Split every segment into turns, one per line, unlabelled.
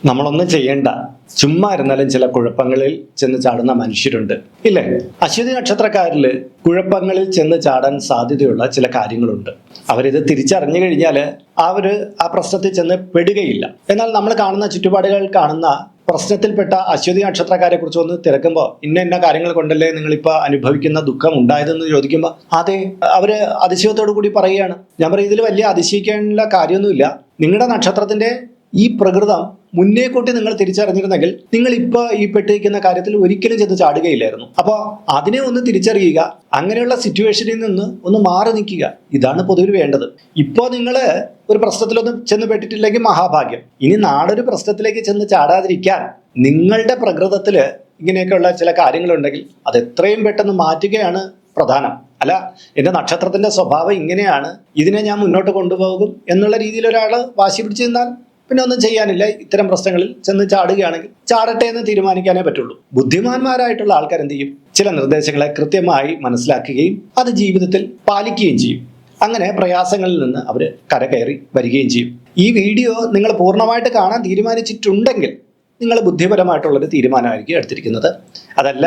നമ്മളൊന്നും ചെയ്യേണ്ട, ചുമ്മാ ഇരുന്നാലും ചില കുഴപ്പങ്ങളിൽ ചെന്ന് ചാടുന്ന മനുഷ്യരുണ്ട് ഇല്ലേ? അശ്വതി നക്ഷത്രക്കാരിൽ കുഴപ്പങ്ങളിൽ ചെന്ന് ചാടാൻ സാധ്യതയുള്ള ചില കാര്യങ്ങളുണ്ട്. അവരിത് തിരിച്ചറിഞ്ഞു കഴിഞ്ഞാൽ അവര് ആ പ്രശ്നത്തിൽ ചെന്ന് പെടുകയില്ല. എന്നാൽ നമ്മൾ കാണുന്ന ചുറ്റുപാടുകൾ കാണുന്ന പ്രശ്നത്തിൽപ്പെട്ട അശ്വതി നക്ഷത്രക്കാരെ കുറിച്ച് ഒന്ന് തിരക്കുമ്പോൾ ഇന്ന കാര്യങ്ങൾ കൊണ്ടല്ലേ നിങ്ങളിപ്പോൾ അനുഭവിക്കുന്ന ദുഃഖം ഉണ്ടായതെന്ന് ചോദിക്കുമ്പോൾ അതെ, അവര് അതിശയത്തോടു കൂടി പറയുകയാണ്. ഞാൻ പറയും, ഇതിൽ വലിയ അതിശയിക്കാനുള്ള കാര്യമൊന്നുമില്ല. നിങ്ങളുടെ നക്ഷത്രത്തിന്റെ ഈ പ്രകൃതം മുന്നേ കൂട്ടി നിങ്ങൾ തിരിച്ചറിഞ്ഞിരുന്നെങ്കിൽ നിങ്ങൾ ഇപ്പോൾ ഈ പെട്ടിരിക്കുന്ന കാര്യത്തിൽ ഒരിക്കലും ചെന്ന് ചാടുകയില്ലായിരുന്നു. അപ്പോൾ അതിനെ ഒന്ന് തിരിച്ചറിയുക, അങ്ങനെയുള്ള സിറ്റുവേഷനിൽ നിന്ന് ഒന്ന് മാറി നിൽക്കുക. ഇതാണ് പൊതുവിൽ വേണ്ടത്. ഇപ്പോൾ നിങ്ങൾ ഒരു പ്രശ്നത്തിലൊന്നും ചെന്ന് പെട്ടിട്ടില്ലെങ്കിൽ മഹാഭാഗ്യം. ഇനി നാളൊരു പ്രശ്നത്തിലേക്ക് ചെന്ന് ചാടാതിരിക്കാൻ നിങ്ങളുടെ പ്രകൃതത്തിൽ ഇങ്ങനെയൊക്കെയുള്ള ചില കാര്യങ്ങളുണ്ടെങ്കിൽ അത് എത്രയും പെട്ടെന്ന് മാറ്റുകയാണ് പ്രധാനം. അല്ല, എൻ്റെ നക്ഷത്രത്തിന്റെ സ്വഭാവം ഇങ്ങനെയാണ്, ഇതിനെ ഞാൻ മുന്നോട്ട് കൊണ്ടുപോകും എന്നുള്ള രീതിയിൽ ഒരാൾ വാശി പിടിച്ചു നിന്നാൽ പിന്നെ ഒന്നും ചെയ്യാനില്ല. ഇത്തരം പ്രശ്നങ്ങളിൽ ചെന്ന് ചാടുകയാണെങ്കിൽ ചാടട്ടെ എന്ന് തീരുമാനിക്കാനേ പറ്റുള്ളൂ. ബുദ്ധിമാന്മാരായിട്ടുള്ള ആൾക്കാർ എന്ത് ചെയ്യും? ചില നിർദ്ദേശങ്ങളെ കൃത്യമായി മനസ്സിലാക്കുകയും അത് ജീവിതത്തിൽ പാലിക്കുകയും ചെയ്യും. അങ്ങനെ പ്രയാസങ്ങളിൽ നിന്ന് അവർ കരകയറി വരികയും ചെയ്യും. ഈ വീഡിയോ നിങ്ങൾ പൂർണ്ണമായിട്ട് കാണാൻ തീരുമാനിച്ചിട്ടുണ്ടെങ്കിൽ നിങ്ങൾ ബുദ്ധിപരമായിട്ടുള്ളൊരു തീരുമാനമായിരിക്കും എടുത്തിരിക്കുന്നത്. അതല്ല,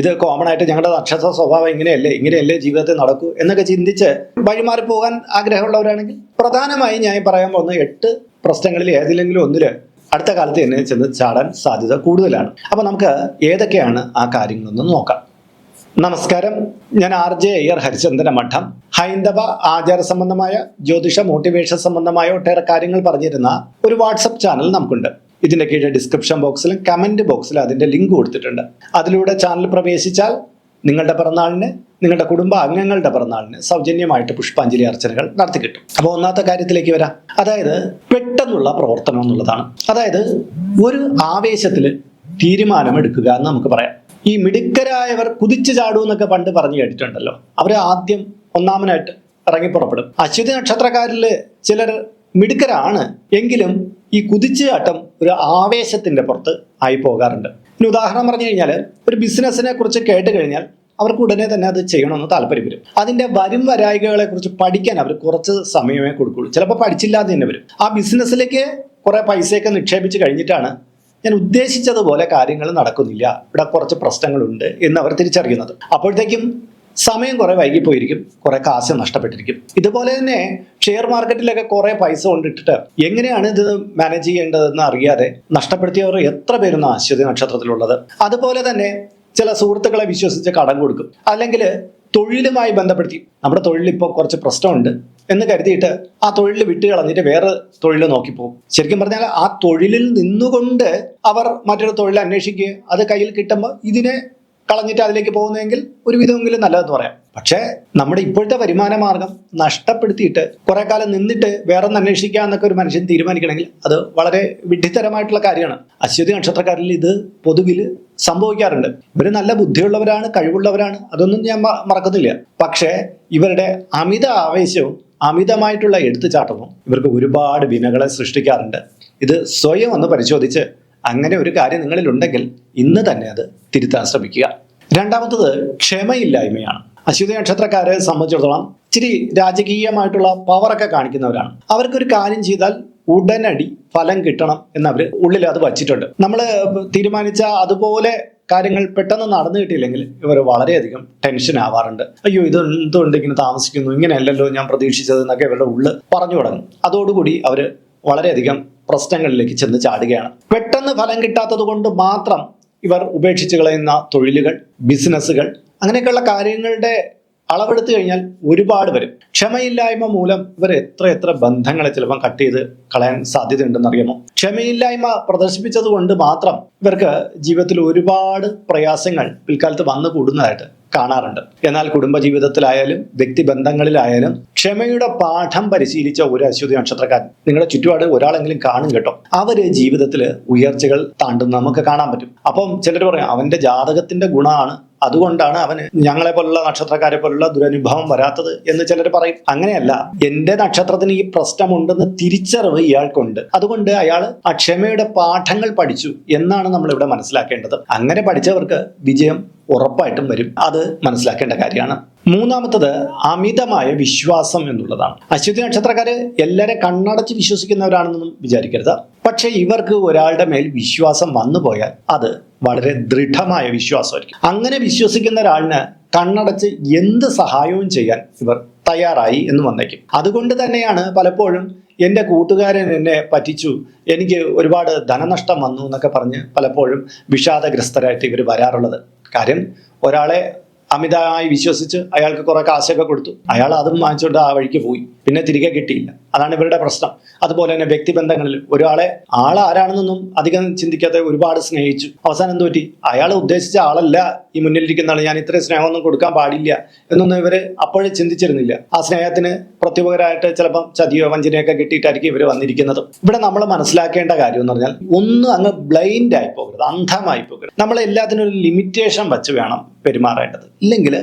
ഇത് കോമൺ ആയിട്ട് ഞങ്ങളുടെ നക്ഷത്ര സ്വഭാവം ഇങ്ങനെയല്ലേ ജീവിതത്തിൽ നടക്കൂ എന്നൊക്കെ ചിന്തിച്ച് വഴിമാറി പോകാൻ ആഗ്രഹമുള്ളവരാണെങ്കിൽ പ്രധാനമായും ഞാൻ പറയാൻ പോകുന്ന 8 പ്രശ്നങ്ങളിൽ ഏതിലെങ്കിലും ഒന്നില് അടുത്ത കാലത്ത് തന്നെ ചെന്ന് ചാടാൻ സാധ്യത കൂടുതലാണ്. അപ്പൊ നമുക്ക് ഏതൊക്കെയാണ് ആ കാര്യങ്ങളൊന്ന് നോക്കാം. നമസ്കാരം, ഞാൻ RJ അയ്യർ ഹരിചന്ദന മഠം. ഹൈന്ദവ ആചാര സംബന്ധമായ ജ്യോതിഷ മോട്ടിവേഷൻ സംബന്ധമായ ഒട്ടേറെ കാര്യങ്ങൾ പറഞ്ഞിരുന്ന ഒരു വാട്സപ്പ് ചാനൽ നമുക്കുണ്ട്. ഇതിന്റെ കീഴെ ഡിസ്ക്രിപ്ഷൻ ബോക്സിലും കമന്റ് ബോക്സിലും അതിന്റെ ലിങ്ക് കൊടുത്തിട്ടുണ്ട്. അതിലൂടെ ചാനൽ പ്രവേശിച്ചാൽ നിങ്ങളുടെ പിറന്നാളിന്, നിങ്ങളുടെ കുടുംബ അംഗങ്ങളുടെ പിറന്നാളിന് സൗജന്യമായിട്ട് പുഷ്പാഞ്ജലി അർച്ചനകൾ നടത്തി കിട്ടും. അപ്പോൾ ഒന്നാമത്തെ കാര്യത്തിലേക്ക് വരാം. അതായത് പെട്ടെന്നുള്ള പ്രവർത്തനം എന്നുള്ളതാണ്. അതായത് ഒരു ആവേശത്തിൽ തീരുമാനമെടുക്കുക എന്ന് നമുക്ക് പറയാം. ഈ മിടുക്കരായവർ കുതിച്ചു ചാടൂ എന്നൊക്കെ പണ്ട് പറഞ്ഞു കേട്ടിട്ടുണ്ടല്ലോ. അവർ ആദ്യം ഒന്നാമനായിട്ട് ഇറങ്ങി പുറപ്പെടും. അശ്വതി നക്ഷത്രക്കാരിൽ ചിലർ മിടുക്കരാണ്, എങ്കിലും ഈ കുതിച്ചുചാട്ടം ഒരു ആവേശത്തിന്റെ പുറത്ത് ആയി പോകാറുണ്ട്. ഇനി ഉദാഹരണം പറഞ്ഞു കഴിഞ്ഞാൽ, ഒരു ബിസിനസ്സിനെ കുറിച്ച് കേട്ട് കഴിഞ്ഞാൽ അവർക്ക് ഉടനെ തന്നെ അത് ചെയ്യണമെന്ന് താല്പര്യം വരും. അതിന്റെ വരും വരായികകളെ കുറിച്ച് പഠിക്കാൻ അവർ കുറച്ച് സമയമേ കൊടുക്കുള്ളൂ. ചിലപ്പോൾ പഠിച്ചില്ലാതെ തന്നെ വരും. ആ ബിസിനസ്സിലേക്ക് കുറെ പൈസയൊക്കെ നിക്ഷേപിച്ച് കഴിഞ്ഞിട്ടാണ് ഞാൻ ഉദ്ദേശിച്ചതുപോലെ കാര്യങ്ങൾ നടക്കുന്നില്ല, ഇവിടെ കുറച്ച് പ്രശ്നങ്ങളുണ്ട് എന്ന് അവർ തിരിച്ചറിയുന്നത്. അപ്പോഴത്തേക്കും സമയം കുറെ വൈകിപ്പോയിരിക്കും, കുറെ കാശ് നഷ്ടപ്പെട്ടിരിക്കും. ഇതുപോലെ തന്നെ ഷെയർ മാർക്കറ്റിലൊക്കെ കുറെ പൈസ കൊണ്ടിട്ടിട്ട് എങ്ങനെയാണ് ഇത് മാനേജ് ചെയ്യേണ്ടതെന്ന് അറിയാതെ നഷ്ടപ്പെടുത്തിയവർ എത്ര പേരുന്ന അശ്വതി നക്ഷത്രത്തിലുള്ളത്. അതുപോലെ തന്നെ ചില സുഹൃത്തുക്കളെ വിശ്വസിച്ച് കടം കൊടുക്കും. അല്ലെങ്കിൽ തൊഴിലുമായി ബന്ധപ്പെടുത്തി നമ്മുടെ തൊഴിലിൽ ഇപ്പോൾ കുറച്ച് പ്രശ്നമുണ്ട് എന്ന് കരുതിയിട്ട് ആ തൊഴിൽ വിട്ട് കളഞ്ഞിട്ട് വേറെ തൊഴിൽ നോക്കിപ്പോകും. ശരിക്കും പറഞ്ഞാൽ ആ തൊഴിലിൽ നിന്നുകൊണ്ട് അവർ മറ്റൊരു തൊഴിൽ അന്വേഷിക്കുക, അത് കയ്യിൽ കിട്ടുമ്പോൾ ഇതിനെ കളഞ്ഞിട്ട് അതിലേക്ക് പോകുന്നതെങ്കിൽ ഒരു വിധമെങ്കിലും നല്ലതെന്ന് പറയാം. പക്ഷേ നമ്മുടെ ഇപ്പോഴത്തെ വരുമാന മാർഗം നഷ്ടപ്പെടുത്തിയിട്ട് കുറെ കാലം നിന്നിട്ട് വേറെ ഒന്ന് അന്വേഷിക്കുക എന്നൊക്കെ ഒരു മനുഷ്യൻ തീരുമാനിക്കണമെങ്കിൽ അത് വളരെ വിഡ്ഢിത്തരമായിട്ടുള്ള കാര്യമാണ്. അശ്വതി നക്ഷത്രക്കാരിൽ ഇത് പൊതുവിൽ സംഭവിക്കാറുണ്ട്. ഇവർ നല്ല ബുദ്ധിയുള്ളവരാണ്, കഴിവുള്ളവരാണ്, അതൊന്നും ഞാൻ മറക്കുന്നില്ല. പക്ഷേ ഇവരുടെ അമിത ആവേശവും അമിതമായിട്ടുള്ള എടുത്തുചാട്ടവും ഇവർക്ക് ഒരുപാട് വിനകളെ സൃഷ്ടിക്കാറുണ്ട്. ഇത് സ്വയം ഒന്ന് പരിശോധിച്ച് അങ്ങനെ ഒരു കാര്യം നിങ്ങളിൽ ഉണ്ടെങ്കിൽ ഇന്ന് തന്നെ അത് തിരുത്താൻ ശ്രമിക്കുക. രണ്ടാമത്തത് ക്ഷമയില്ലായ്മയാണ്. അശ്വതി നക്ഷത്രക്കാരെ സംബന്ധിച്ചിടത്തോളം ഇച്ചിരി രാജകീയമായിട്ടുള്ള പവറൊക്കെ കാണിക്കുന്നവരാണ്. അവർക്കൊരു കാര്യം ചെയ്താൽ ഉടനടി ഫലം കിട്ടണം എന്നവർ ഉള്ളിൽ അത് വച്ചിട്ടുണ്ട്. നമ്മൾ തീരുമാനിച്ച അതുപോലെ കാര്യങ്ങൾ പെട്ടെന്ന് നടന്നു കിട്ടിയില്ലെങ്കിൽ ഇവർ വളരെയധികം ടെൻഷൻ ആവാറുണ്ട്. അയ്യോ, ഇത് എന്തുകൊണ്ട് ഇങ്ങനെ താമസിക്കുന്നു, ഇങ്ങനെയല്ലല്ലോ ഞാൻ പ്രതീക്ഷിച്ചത് എന്നൊക്കെ ഇവരുടെ ഉള്ളിൽ പറഞ്ഞു തുടങ്ങും. അതോടുകൂടി അവർ വളരെയധികം പ്രശ്നങ്ങളിലേക്ക് ചെന്ന് ചാടുകയാണ്. പെട്ടെന്ന് ഫലം കിട്ടാത്തത് കൊണ്ട് മാത്രം ഇവർ ഉപേക്ഷിച്ച് കളയുന്ന തൊഴിലുകൾ, ബിസിനസ്സുകൾ, അങ്ങനെയൊക്കെയുള്ള കാര്യങ്ങളുടെ അളവെടുത്തു കഴിഞ്ഞാൽ ഒരുപാട് വരും. ക്ഷമയില്ലായ്മ മൂലം ഇവർ എത്ര ബന്ധങ്ങളെ ചിലപ്പോൾ കട്ട് ചെയ്ത് കളയാൻ സാധ്യതയുണ്ടെന്ന് അറിയാമോ? ക്ഷമയില്ലായ്മ പ്രദർശിപ്പിച്ചത് കൊണ്ട് മാത്രം ഇവർക്ക് ജീവിതത്തിൽ ഒരുപാട് പ്രയാസങ്ങൾ പിൽക്കാലത്ത് വന്നു കൂടുന്നതായിട്ട് കാണാറുണ്ട്. എന്നാൽ കുടുംബജീവിതത്തിലായാലും വ്യക്തിബന്ധങ്ങളിലായാലും ക്ഷമയുടെ പാഠം പരിശീലിച്ച ഒരു അശ്വതി നക്ഷത്രക്കാരൻ നിങ്ങളുടെ ചുറ്റുപാട് ഒരാളെങ്കിലും കാണും കേട്ടോ. അവര് ജീവിതത്തിൽ ഉയർച്ചകൾ താണ്ടും നമുക്ക് കാണാൻ പറ്റും. അപ്പം ചിലർ പറയും അവന്റെ ജാതകത്തിന്റെ ഗുണമാണ്, അതുകൊണ്ടാണ് അവന് ഞങ്ങളെ പോലുള്ള നക്ഷത്രക്കാരെ പോലുള്ള ദുരനുഭവം വരാത്തത് എന്ന് ചിലർ പറയും. അങ്ങനെയല്ല, എന്റെ നക്ഷത്രത്തിന് ഈ പ്രശ്നമുണ്ടെന്ന് തിരിച്ചറിവ് ഇയാൾക്കുണ്ട്. അതുകൊണ്ട് അയാൾ ആ ക്ഷമയുടെ പാഠങ്ങൾ പഠിച്ചു എന്നാണ് നമ്മൾ ഇവിടെ മനസ്സിലാക്കേണ്ടത്. അങ്ങനെ പഠിച്ചവർക്ക് വിജയം ഉറപ്പായിട്ടും വരും. അത് മനസ്സിലാക്കേണ്ട കാര്യമാണ്. മൂന്നാമത്തത് അമിതമായ വിശ്വാസം എന്നുള്ളതാണ്. അശ്വതി നക്ഷത്രക്കാര് എല്ലാരെ കണ്ണടച്ച് വിശ്വസിക്കുന്നവരാണെന്നൊന്നും വിചാരിക്കരുത്. പക്ഷെ ഇവർക്ക് ഒരാളുടെ മേൽ വിശ്വാസം വന്നു പോയാൽ അത് വളരെ ദൃഢമായ വിശ്വാസമായിരിക്കും. അങ്ങനെ വിശ്വസിക്കുന്ന ഒരാളിന് കണ്ണടച്ച് എന്ത് സഹായവും ചെയ്യാൻ ഇവർ തയ്യാറായി എന്ന് വന്നേക്കും. അതുകൊണ്ട് തന്നെയാണ് പലപ്പോഴും എൻ്റെ കൂട്ടുകാരൻ എന്നെ പറ്റിച്ചു, എനിക്ക് ഒരുപാട് ധനനഷ്ടം വന്നു എന്നൊക്കെ പറഞ്ഞ് പലപ്പോഴും വിഷാദഗ്രസ്തരായിട്ട് ഇവർ വരാറുള്ളത്. കാര്യം ഒരാളെ അമിതമായി വിശ്വസിച്ച് അയാൾക്ക് കുറെ കാശൊക്കെ കൊടുത്തു, അയാൾ അതും വാങ്ങിച്ചുകൊണ്ട് ആ വഴിക്ക് പോയി, പിന്നെ തിരികെ കിട്ടിയില്ല. അതാണ് ഇവരുടെ പ്രശ്നം. അതുപോലെ തന്നെ വ്യക്തിബന്ധങ്ങളിൽ ഒരാളെ ആരാണെന്നൊന്നും അധികം ചിന്തിക്കാതെ ഒരുപാട് സ്നേഹിച്ചു, അവസാനം എന്ത് പറ്റി? അയാൾ ഉദ്ദേശിച്ച ആളല്ല ഈ മുന്നിലിരിക്കുന്ന ആൾ, ഞാൻ ഇത്രയും സ്നേഹമൊന്നും കൊടുക്കാൻ പാടില്ല എന്നൊന്നും ഇവര് അപ്പോഴേ ചിന്തിച്ചിരുന്നില്ല. ആ സ്നേഹത്തിന് പ്രത്യുപകരമായിട്ട് ചിലപ്പം ചതിയോ വഞ്ചനയൊക്കെ കിട്ടിയിട്ടായിരിക്കും ഇവർ വന്നിരിക്കുന്നത്. ഇവിടെ നമ്മൾ മനസ്സിലാക്കേണ്ട കാര്യം എന്ന് പറഞ്ഞാൽ ഒന്നും അങ്ങ് ബ്ലൈൻഡ് ആയി പോകരുത്, അന്ധമായി പോകരുത്. നമ്മൾ എല്ലാത്തിനും ഒരു ലിമിറ്റേഷൻ വെച്ച് വേണം പെരുമാറേണ്ടത്. ഇല്ലെങ്കിൽ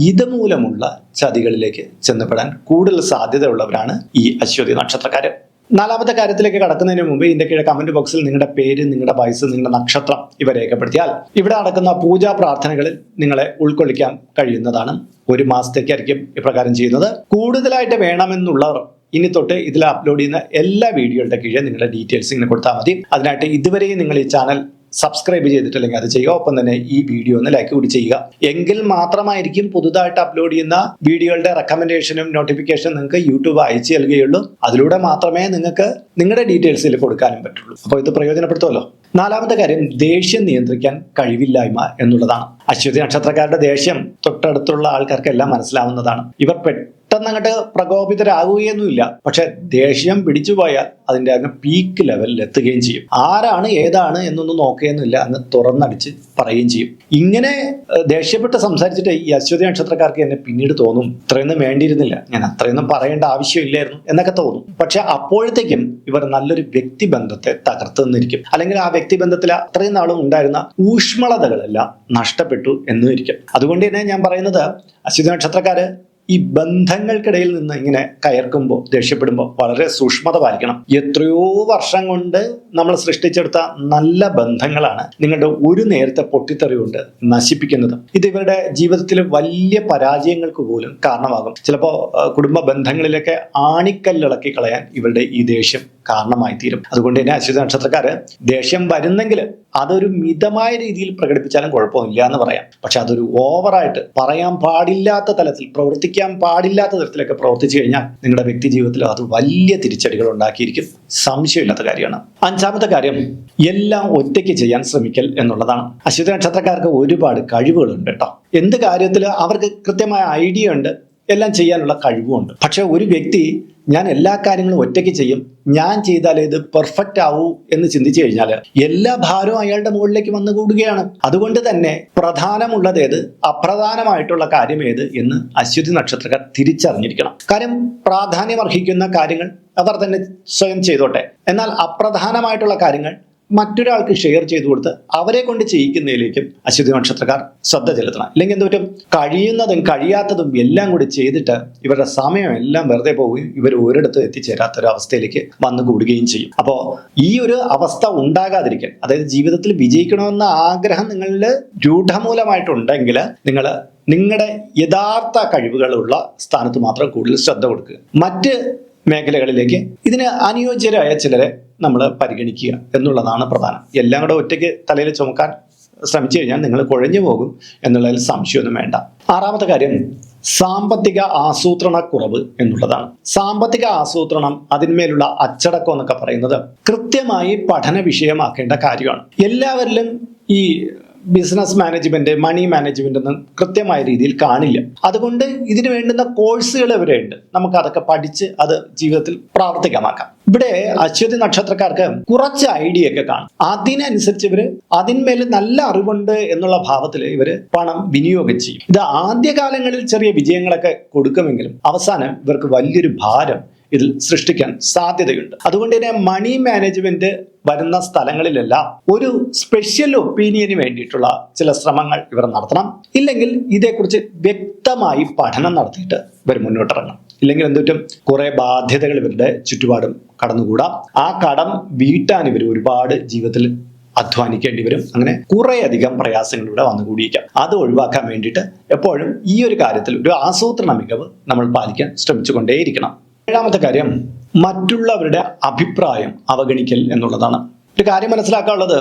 ഇതുമൂലമുള്ള ചതികളിലേക്ക് ചെന്നപ്പെടാൻ കൂടുതൽ സാധ്യതയുള്ളവരാണ് ഈ അശ്വതി നക്ഷത്രക്കാര്. നാലാമത്തെ കാര്യത്തിലേക്ക് കടക്കുന്നതിന് മുമ്പ് ഇതിന്റെ കീഴെ കമന്റ് ബോക്സിൽ നിങ്ങളുടെ പേര്, നിങ്ങളുടെ വയസ്സ്, നിങ്ങളുടെ നക്ഷത്രം ഇവ രേഖപ്പെടുത്തിയാൽ ഇവിടെ നടക്കുന്ന പൂജാ പ്രാർത്ഥനകളിൽ നിങ്ങളെ ഉൾക്കൊള്ളിക്കാൻ കഴിയുന്നതാണ്. 1 മാസത്തേക്കായിരിക്കും ഇപ്രകാരം ചെയ്യുന്നത്. കൂടുതലായിട്ട് വേണമെന്നുള്ളവർ ഇനി തൊട്ട് ഇതിൽ അപ്ലോഡ് ചെയ്യുന്ന എല്ലാ വീഡിയോയുടെ കീഴെ നിങ്ങളുടെ ഡീറ്റെയിൽസ് ഇങ്ങനെ കൊടുത്താൽ മതി. അതിനായിട്ട് ഇതുവരെയും നിങ്ങൾ ഈ ചാനൽ സബ്സ്ക്രൈബ് ചെയ്തിട്ടില്ലെങ്കിൽ അത് ചെയ്യുക. ഒപ്പം തന്നെ ഈ വീഡിയോ ഒന്ന് ലൈക്ക് കൂടി ചെയ്യുക. എങ്കിൽ മാത്രമായിരിക്കും പുതുതായിട്ട് അപ്ലോഡ് ചെയ്യുന്ന വീഡിയോകളുടെ റെക്കമെൻഡേഷനും നോട്ടിഫിക്കേഷനും നിങ്ങൾക്ക് യൂട്യൂബ് അയച്ചു നൽകുകയുള്ളൂ. അതിലൂടെ മാത്രമേ നിങ്ങൾക്ക് നിങ്ങളുടെ ഡീറ്റെയിൽസിൽ കൊടുക്കാനും പറ്റുള്ളൂ. അപ്പോൾ ഇത് പ്രയോജനപ്പെടുത്തുമല്ലോ. നാലാമത്തെ കാര്യം, ദേഷ്യം നിയന്ത്രിക്കാൻ കഴിവില്ലായ്മ എന്നുള്ളതാണ്. അശ്വതി നക്ഷത്രക്കാരുടെ ദേഷ്യം തൊട്ടടുത്തുള്ള ആൾക്കാർക്കെല്ലാം മനസ്സിലാവുന്നതാണ്. ഇവർ പെട്ടെന്ന് അങ്ങോട്ട് പ്രകോപിതരാകുകയൊന്നുമില്ല. പക്ഷെ ദേഷ്യം പിടിച്ചു പോയാൽ അതിന്റെ അങ്ങ് പീക്ക് ലെവലിൽ എത്തുകയും ചെയ്യും. ആരാണ് ഏതാണ് എന്നൊന്നും നോക്കുകയൊന്നുമില്ല, അങ്ങ് തുറന്നടിച്ച് പറയുകയും ചെയ്യും. ഇങ്ങനെ ദേഷ്യപ്പെട്ട് സംസാരിച്ചിട്ട് ഈ അശ്വതി നക്ഷത്രക്കാർക്ക് എന്നെ പിന്നീട് തോന്നും, ഇത്രയൊന്നും വേണ്ടിയിരുന്നില്ല, ഞാൻ അത്രയൊന്നും പറയേണ്ട ആവശ്യമില്ലായിരുന്നു എന്നൊക്കെ തോന്നും. പക്ഷെ അപ്പോഴത്തേക്കും ഇവർ നല്ലൊരു വ്യക്തിബന്ധത്തെ തകർത്തു നിന്നിരിക്കും. അല്ലെങ്കിൽ ആ വ്യക്തിബന്ധത്തിൽ അത്രയും നാളും ഉണ്ടായിരുന്ന ഊഷ്മളതകളെല്ലാം നഷ്ടപ്പെട്ടു എന്നിരിക്കും. അതുകൊണ്ട് തന്നെ ഞാൻ പറയുന്നത്, അശ്വതി നക്ഷത്രക്കാര് ഈ ബന്ധങ്ങൾക്കിടയിൽ നിന്ന് ഇങ്ങനെ കയർക്കുമ്പോൾ, ദേഷ്യപ്പെടുമ്പോൾ വളരെ സൂക്ഷ്മത പാലിക്കണം. എത്രയോ വർഷം കൊണ്ട് നമ്മൾ സൃഷ്ടിച്ചെടുത്ത നല്ല ബന്ധങ്ങളാണ് നിങ്ങളുടെ ഒരു നേരത്തെ പൊട്ടിത്തെറി കൊണ്ട് നശിപ്പിക്കുന്നത്. ഇത് ഇവരുടെ ജീവിതത്തിൽ വലിയ പരാജയങ്ങൾക്ക് പോലും കാരണമാകും. ചിലപ്പോൾ കുടുംബ ബന്ധങ്ങളിലൊക്കെ ആണിക്കല്ലിളക്കി കളയാൻ ഇവരുടെ ഈ ദേഷ്യം കാരണമായി തീരും. അതുകൊണ്ട് തന്നെ അശ്വതി നക്ഷത്രക്കാര് ദേഷ്യം വരുന്നെങ്കിൽ അതൊരു മിതമായ രീതിയിൽ പ്രകടിപ്പിച്ചാലും കുഴപ്പമില്ല എന്ന് പറയാം. പക്ഷെ അതൊരു ഓവറായിട്ട് പറയാൻ പാടില്ലാത്ത തലത്തിൽ, പ്രവർത്തിക്കാൻ പാടില്ലാത്ത തരത്തിലൊക്കെ പ്രവർത്തിച്ചു കഴിഞ്ഞാൽ നിങ്ങളുടെ വ്യക്തി ജീവിതത്തിൽ അത് വലിയ തിരിച്ചടികൾ ഉണ്ടാക്കിയിരിക്കും. സംശയമില്ലാത്ത കാര്യമാണ്. അഞ്ചാമത്തെ കാര്യം, എല്ലാം ഒറ്റയ്ക്ക് ചെയ്യാൻ ശ്രമിക്കൽ എന്നുള്ളതാണ്. അശ്വതി നക്ഷത്രക്കാർക്ക് ഒരുപാട് കഴിവുകളുണ്ട് കേട്ടോ. എന്ത് കാര്യത്തിൽ അവർക്ക് കൃത്യമായ ഐഡിയ ഉണ്ട്, എല്ലാം ചെയ്യാനുള്ള കഴിവുമുണ്ട്. പക്ഷെ ഒരു വ്യക്തി ഞാൻ എല്ലാ കാര്യങ്ങളും ഒറ്റയ്ക്ക് ചെയ്യും, ഞാൻ ചെയ്താലേ ഇത് പെർഫെക്റ്റ് ആവൂ എന്ന് ചിന്തിച്ചു കഴിഞ്ഞാൽ എല്ലാ ഭാരവും അയാളുടെ മുകളിലേക്ക് വന്നു കൂടുകയാണ്. അതുകൊണ്ട് തന്നെ പ്രധാനമുള്ളത് ഏത്, അപ്രധാനമായിട്ടുള്ള കാര്യം ഏത് എന്ന് അശ്വതി നക്ഷത്രക്കാർ തിരിച്ചറിഞ്ഞിരിക്കണം. കാര്യം പ്രാധാന്യം അർഹിക്കുന്ന കാര്യങ്ങൾ അവർ തന്നെ സ്വയം ചെയ്തോട്ടെ, എന്നാൽ അപ്രധാനമായിട്ടുള്ള കാര്യങ്ങൾ മറ്റൊരാൾക്ക് ഷെയർ ചെയ്തു കൊടുത്ത് അവരെ കൊണ്ട് ചെയ്യിക്കുന്നതിലേക്കും അശ്വതി നക്ഷത്രക്കാർ ശ്രദ്ധ ചെലുത്തണം. ഇല്ലെങ്കിൽ എന്ത് പറ്റും, കഴിയുന്നതും കഴിയാത്തതും എല്ലാം കൂടി ചെയ്തിട്ട് ഇവരുടെ സമയം എല്ലാം വെറുതെ പോവുകയും ഇവർ ഒരിടത്ത് എത്തിച്ചേരാത്തൊരവസ്ഥയിലേക്ക് വന്നു കൂടുകയും ചെയ്യും. അപ്പോൾ ഈ ഒരു അവസ്ഥ ഉണ്ടാകാതിരിക്കാൻ, അതായത് ജീവിതത്തിൽ വിജയിക്കണമെന്ന ആഗ്രഹം നിങ്ങളിൽ രൂഢമൂലമായിട്ടുണ്ടെങ്കിൽ നിങ്ങൾ നിങ്ങളുടെ യഥാർത്ഥ കഴിവുകളുള്ള സ്ഥാനത്ത് മാത്രം കൂടുതൽ ശ്രദ്ധ കൊടുക്കുക. മറ്റ് മേഖലകളിലേക്ക് ഇതിന് അനുയോജ്യരായ ചിലരെ നമ്മൾ പരിഗണിക്കുക എന്നുള്ളതാണ് പ്രധാനം. എല്ലാം കൂടെ ഒറ്റയ്ക്ക് തലയിൽ ചുമക്കാൻ ശ്രമിച്ചു കഴിഞ്ഞാൽ നിങ്ങൾ കുഴഞ്ഞു പോകും എന്നുള്ളതിൽ സംശയമൊന്നും വേണ്ട. ആറാമത്തെ കാര്യം, സാമ്പത്തിക ആസൂത്രണക്കുറവ് എന്നുള്ളതാണ്. സാമ്പത്തിക ആസൂത്രണം, അതിന്മേലുള്ള അച്ചടക്കം എന്നൊക്കെ പറയുന്നത് കൃത്യമായി പഠന വിഷയമാക്കേണ്ട കാര്യമാണ്. എല്ലാവരിലും ഈ ബിസിനസ് മാനേജ്മെന്റ്, മണി മാനേജ്മെന്റ് ഒന്നും കൃത്യമായ രീതിയിൽ കാണില്ല. അതുകൊണ്ട് ഇതിന് വേണ്ടുന്ന കോഴ്സുകൾ ഇവിടെ ഉണ്ട്. നമുക്ക് അതൊക്കെ പഠിച്ച് അത് ജീവിതത്തിൽ പ്രാവർത്തികമാക്കാം. ഇവിടെ അശ്വതി നക്ഷത്രക്കാർക്ക് കുറച്ച് ഐഡിയ ഒക്കെ കാണും. അതിനനുസരിച്ച് ഇവര് അതിന്മേൽ നല്ല അറിവുണ്ട് എന്നുള്ള ഭാവത്തിൽ ഇവര് പണം വിനിയോഗം ചെയ്യും. ഇത് ആദ്യകാലങ്ങളിൽ ചെറിയ വിജയങ്ങളൊക്കെ കൊടുക്കുമെങ്കിലും അവസാനം ഇവർക്ക് വലിയൊരു ഭാരം ഇതിൽ സൃഷ്ടിക്കാൻ സാധ്യതയുണ്ട്. അതുകൊണ്ട് തന്നെ മണി മാനേജ്മെന്റ് വരുന്ന സ്ഥലങ്ങളിലെല്ലാം ഒരു സ്പെഷ്യൽ ഒപ്പീനിയന് വേണ്ടിയിട്ടുള്ള ചില ശ്രമങ്ങൾ ഇവർ നടത്തണം. ഇല്ലെങ്കിൽ ഇതേക്കുറിച്ച് വ്യക്തമായി പഠനം നടത്തിയിട്ട് ഇവർ മുന്നോട്ടിറങ്ങണം. ഇല്ലെങ്കിൽ എന്തുപറ്റും, കുറെ ബാധ്യതകൾ ഇവരുടെ ചുറ്റുപാടും കടന്നുകൂടാം. ആ കടം വീട്ടാൻ ഇവർ ഒരുപാട് ജീവിതത്തിൽ അധ്വാനിക്കേണ്ടി വരും. അങ്ങനെ കുറേയധികം പ്രയാസങ്ങളിലൂടെ വന്നുകൂടിയിരിക്കാം. അത് ഒഴിവാക്കാൻ വേണ്ടിയിട്ട് എപ്പോഴും ഈ ഒരു കാര്യത്തിൽ ഒരു ആസൂത്രണ മികവ് നമ്മൾ പാലിക്കാൻ ശ്രമിച്ചുകൊണ്ടേയിരിക്കണം. ഏഴാമത്തെ കാര്യം, മറ്റുള്ളവരുടെ അഭിപ്രായം അവഗണിക്കൽ എന്നുള്ളതാണ്. ഒരു കാര്യം മനസ്സിലാക്കാനുള്ളത്,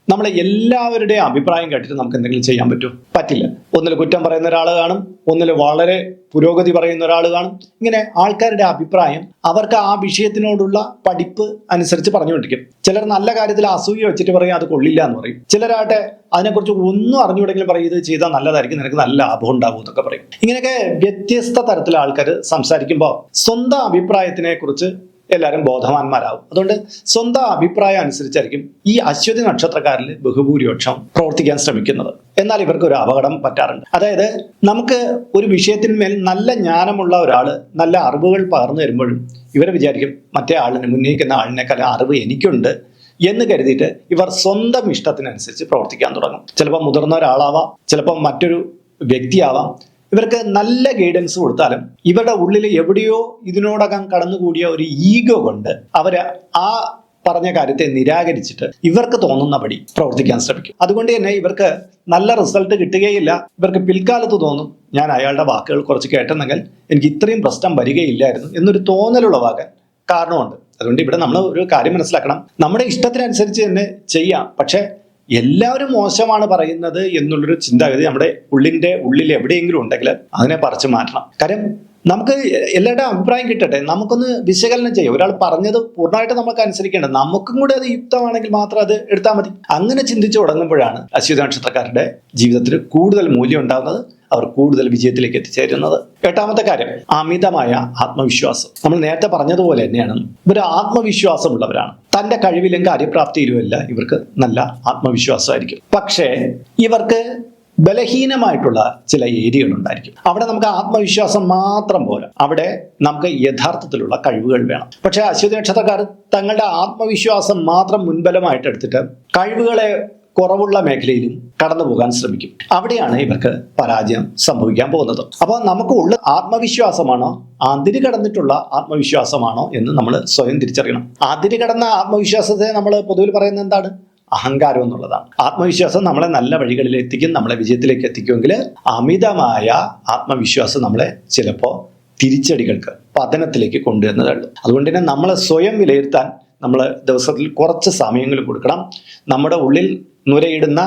നമ്മളെ എല്ലാവരുടെയും അഭിപ്രായം കേട്ടിട്ട് നമുക്ക് എന്തെങ്കിലും ചെയ്യാൻ പറ്റില്ല. ഒന്നിൽ കുറ്റം പറയുന്ന ഒരാൾ കാണും, ഒന്നിൽ വളരെ പുരോഗതി പറയുന്ന ഒരാൾ കാണും. ഇങ്ങനെ ആൾക്കാരുടെ അഭിപ്രായം അവർക്ക് ആ വിഷയത്തിനോടുള്ള പഠിപ്പ് അനുസരിച്ച് പറഞ്ഞുകൊണ്ടിരിക്കും. ചിലർ നല്ല കാര്യത്തിൽ അസൂയ വെച്ചിട്ട് പറയും അത് കൊള്ളില്ല എന്ന് പറയും. ചിലരാട്ടെ അതിനെക്കുറിച്ച് ഒന്നും അറിഞ്ഞുകൂടെങ്കിലും പറയും ഇത് ചെയ്താൽ നല്ലതായിരിക്കും, നിനക്ക് നല്ല ലാഭം ഉണ്ടാകും എന്നൊക്കെ പറയും. ഇങ്ങനെയൊക്കെ വ്യത്യസ്ത തരത്തിലുള്ള ആൾക്കാർ സംസാരിക്കുമ്പോൾ സ്വന്തം അഭിപ്രായത്തിനെ കുറിച്ച് എല്ലാവരും ബോധവാന്മാരാകും. അതുകൊണ്ട് സ്വന്തം അഭിപ്രായം അനുസരിച്ചായിരിക്കും ഈ അശ്വതി നക്ഷത്രക്കാരിൽ ബഹുഭൂരിപക്ഷം പ്രവർത്തിക്കാൻ ശ്രമിക്കുന്നത്. എന്നാൽ ഇവർക്ക് ഒരു അപകടം പറ്റാറുണ്ട്. അതായത് നമുക്ക് ഒരു വിഷയത്തിന്മേൽ നല്ല ജ്ഞാനമുള്ള ഒരാൾ നല്ല അറിവുകൾ പകർന്നു തരുമ്പോഴും ഇവരെ വിചാരിക്കും മറ്റേ ആളിന് ഉന്നയിക്കുന്ന ആളിനേക്കാൾ അറിവ് എനിക്കുണ്ട് എന്ന് കരുതിയിട്ട് ഇവർ സ്വന്തം ഇഷ്ടത്തിനനുസരിച്ച് പ്രവർത്തിക്കാൻ തുടങ്ങും. ചിലപ്പോൾ മുതിർന്ന ഒരാളാവാം, ചിലപ്പോൾ മറ്റൊരു വ്യക്തിയാവാം. ഇവർക്ക് നല്ല ഗൈഡൻസ് കൊടുത്താലും ഇവരുടെ ഉള്ളിൽ എവിടെയോ ഇതിനോടകം കടന്നുകൂടിയ ഒരു ഈഗോ കൊണ്ട് അവര് ആ പറഞ്ഞ കാര്യത്തെ നിരാകരിച്ചിട്ട് ഇവർക്ക് തോന്നുന്നപടി പ്രവർത്തിക്കാൻ ശ്രമിക്കും. അതുകൊണ്ട് തന്നെ ഇവർക്ക് നല്ല റിസൾട്ട് കിട്ടുകയില്ല. ഇവർക്ക് പിൽക്കാലത്ത് തോന്നും ഞാൻ അയാളുടെ വാക്കുകൾ കുറച്ച് കേട്ടെന്നെങ്കിൽ എനിക്ക് ഇത്രയും പ്രശ്നം വരികയില്ലായിരുന്നു എന്നൊരു തോന്നലുളവാകാൻ കാരണമുണ്ട്. അതുകൊണ്ട് ഇവിടെ നമ്മൾ ഒരു കാര്യം മനസ്സിലാക്കണം, നമ്മുടെ ഇഷ്ടത്തിനനുസരിച്ച് തന്നെ ചെയ്യാം. പക്ഷെ എല്ലാവരും മോശമാണ് പറയുന്നത് എന്നുള്ളൊരു ചിന്താഗതി നമ്മുടെ ഉള്ളിൽ എവിടെയെങ്കിലും ഉണ്ടെങ്കിൽ അതിനെ പറിച്ചു മാറ്റണം. കാര്യം നമുക്ക് എല്ലാവരുടെയും അഭിപ്രായം കിട്ടട്ടെ, നമുക്കൊന്ന് വിശകലനം ചെയ്യാം. ഒരാൾ പറഞ്ഞത് പൂർണ്ണമായിട്ട് നമുക്ക് അനുസരിക്കേണ്ടത്, നമുക്കും കൂടെ അത് യുക്തമാണെങ്കിൽ മാത്രം അത് എടുത്താൽ മതി. അങ്ങനെ ചിന്തിച്ചു തുടങ്ങുമ്പോഴാണ് അശ്വതി നക്ഷത്രക്കാരുടെ ജീവിതത്തിൽ കൂടുതൽ മൂല്യം ഉണ്ടാകുന്നത്, അവർ കൂടുതൽ വിജയത്തിലേക്ക് എത്തിച്ചേരുന്നത്. എട്ടാമത്തെ കാര്യം അമിതമായ ആത്മവിശ്വാസം. നമ്മൾ നേരത്തെ പറഞ്ഞതുപോലെ തന്നെയാണ് ഇവർ ആത്മവിശ്വാസമുള്ളവരാണ്. തന്റെ കഴിവിലും കാര്യപ്രാപ്തിയിലും എല്ലാം ഇവർക്ക് നല്ല ആത്മവിശ്വാസമായിരിക്കും. പക്ഷേ ഇവർക്ക് ബലഹീനമായിട്ടുള്ള ചില ഏരിയകൾ ഉണ്ടായിരിക്കും. അവിടെ നമുക്ക് ആത്മവിശ്വാസം മാത്രം പോരാ, അവിടെ നമുക്ക് യഥാർത്ഥത്തിലുള്ള കഴിവുകൾ വേണം. പക്ഷെ അശ്വതി നക്ഷത്രക്കാർ തങ്ങളുടെ ആത്മവിശ്വാസം മാത്രം മുൻബലമായിട്ട് എടുത്തിട്ട് കഴിവുകളെ കുറവുള്ള മേഖലയിലും കടന്നു പോകാൻ ശ്രമിക്കും. അവിടെയാണ് ഇവർക്ക് പരാജയം സംഭവിക്കാൻ പോകുന്നത്. അപ്പോൾ നമുക്ക് ഉള്ള ആത്മവിശ്വാസമാണോ അതിര് കടന്നിട്ടുള്ള ആത്മവിശ്വാസമാണോ എന്ന് നമ്മൾ സ്വയം തിരിച്ചറിയണം. അതിര് കടന്ന ആത്മവിശ്വാസത്തെ നമ്മൾ പൊതുവിൽ പറയുന്നത് എന്താണ്? അഹങ്കാരം എന്നുള്ളതാണ്. ആത്മവിശ്വാസം നമ്മളെ നല്ല വഴികളിൽ എത്തിക്കും, നമ്മളെ വിജയത്തിലേക്ക് എത്തിക്കുമെങ്കിൽ അമിതമായ ആത്മവിശ്വാസം നമ്മളെ ചിലപ്പോൾ തിരിച്ചടികൾക്ക് പതനത്തിലേക്ക് കൊണ്ടുവരുന്നതുള്ളൂ. അതുകൊണ്ട് തന്നെ നമ്മളെ സ്വയം വിലയിരുത്താൻ നമ്മൾ ദിവസത്തിൽ കുറച്ച് സമയങ്ങൾ കൊടുക്കണം. നമ്മുടെ ഉള്ളിൽ നുരയിടുന്ന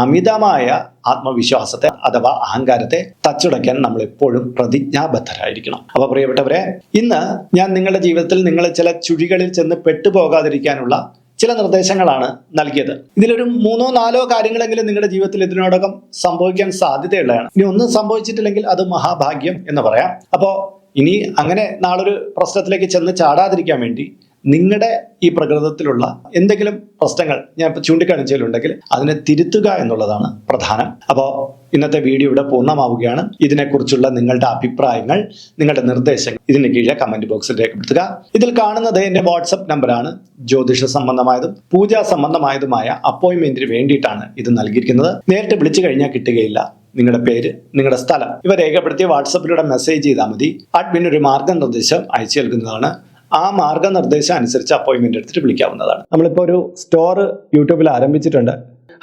അമിതമായ ആത്മവിശ്വാസത്തെ അഥവാ അഹങ്കാരത്തെ തച്ചുടയ്ക്കാൻ നമ്മൾ എപ്പോഴും പ്രതിജ്ഞാബദ്ധരായിരിക്കണം. അപ്പോൾ പ്രിയപ്പെട്ടവരെ, ഇന്ന് ഞാൻ നിങ്ങളുടെ ജീവിതത്തിൽ നിങ്ങൾ ചില ചുഴികളിൽ ചെന്ന് പെട്ടുപോകാതിരിക്കാനുള്ള ചില നിർദ്ദേശങ്ങളാണ് നൽകിയത്. ഇതിലൊരു 3-4 കാര്യങ്ങളെങ്കിലും നിങ്ങളുടെ ജീവിതത്തിൽ ഇതിനോടകം സംഭവിക്കാൻ സാധ്യതയുള്ളതാണ്. ഇനി ഒന്നും സംഭവിച്ചിട്ടില്ലെങ്കിൽ അത് മഹാഭാഗ്യം എന്ന് പറയാം. അപ്പോൾ ഇനി അങ്ങനെ നാളൊരു പ്രശ്നത്തിലേക്ക് ചെന്ന് ചാടാതിരിക്കാൻ വേണ്ടി നിങ്ങളുടെ ഈ പ്രകൃതത്തിലുള്ള എന്തെങ്കിലും പ്രശ്നങ്ങൾ ഞാൻ ഇപ്പോൾ ചൂണ്ടിക്കാണിച്ചതിലുണ്ടെങ്കിൽ അതിനെ തിരുത്തുക എന്നുള്ളതാണ് പ്രധാനം. അപ്പോൾ ഇന്നത്തെ വീഡിയോ ഇവിടെ പൂർണ്ണമാവുകയാണ്. ഇതിനെക്കുറിച്ചുള്ള നിങ്ങളുടെ അഭിപ്രായങ്ങൾ, നിങ്ങളുടെ നിർദ്ദേശങ്ങൾ ഇതിന് കീഴെ കമന്റ് ബോക്സിൽ രേഖപ്പെടുത്തുക. ഇതിൽ കാണുന്നത് എൻ്റെ വാട്സപ്പ് നമ്പറാണ്. ജ്യോതിഷ സംബന്ധമായതും പൂജാ സംബന്ധമായതുമായ അപ്പോയിന്റ്മെന്റിന് വേണ്ടിയിട്ടാണ് ഇത് നൽകിയിരിക്കുന്നത്. നേരിട്ട് വിളിച്ചു കഴിഞ്ഞാൽ കിട്ടുകയില്ല. നിങ്ങളുടെ പേര്, നിങ്ങളുടെ സ്ഥലം ഇവ രേഖപ്പെടുത്തി വാട്സപ്പിലൂടെ മെസ്സേജ് ചെയ്താൽ മതി. അഡ്മിൻ ഒരു മാർഗനിർദ്ദേശം അയച്ചു നൽകുന്നതാണ്. ആ മാർഗനിർദ്ദേശം അനുസരിച്ച് അപ്പോയിന്റ്മെന്റ് എടുത്തിട്ട് വിളിക്കാവുന്നതാണ്. നമ്മളിപ്പോൾ ഒരു സ്റ്റോർ യൂട്യൂബിൽ ആരംഭിച്ചിട്ടുണ്ട്.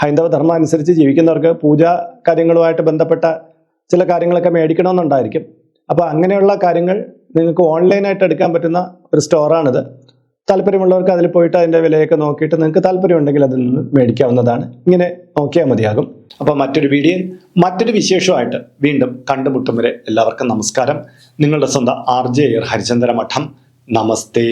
ഹൈന്ദവ ധർമ്മം അനുസരിച്ച് ജീവിക്കുന്നവർക്ക് പൂജാ കാര്യങ്ങളുമായിട്ട് ബന്ധപ്പെട്ട ചില കാര്യങ്ങളൊക്കെ മേടിക്കണമെന്നുണ്ടായിരിക്കും. അപ്പോൾ അങ്ങനെയുള്ള കാര്യങ്ങൾ നിങ്ങൾക്ക് ഓൺലൈനായിട്ട് എടുക്കാൻ പറ്റുന്ന ഒരു സ്റ്റോറാണിത്. താല്പര്യമുള്ളവർക്ക് അതിൽ പോയിട്ട് അതിൻ്റെ വിലയൊക്കെ നോക്കിയിട്ട് നിങ്ങൾക്ക് താല്പര്യമുണ്ടെങ്കിൽ അതിൽ നിന്ന് മേടിക്കാവുന്നതാണ്. ഇങ്ങനെ നോക്കിയാൽ മതിയാകും. അപ്പോൾ മറ്റൊരു വീഡിയോയിൽ മറ്റൊരു വിശേഷമായിട്ട് വീണ്ടും കണ്ടുമുട്ടും വരെ എല്ലാവർക്കും നമസ്കാരം. നിങ്ങളുടെ സ്വന്തം RJ ഹരിചന്ദ്ര മഠം. നമസ്തേ.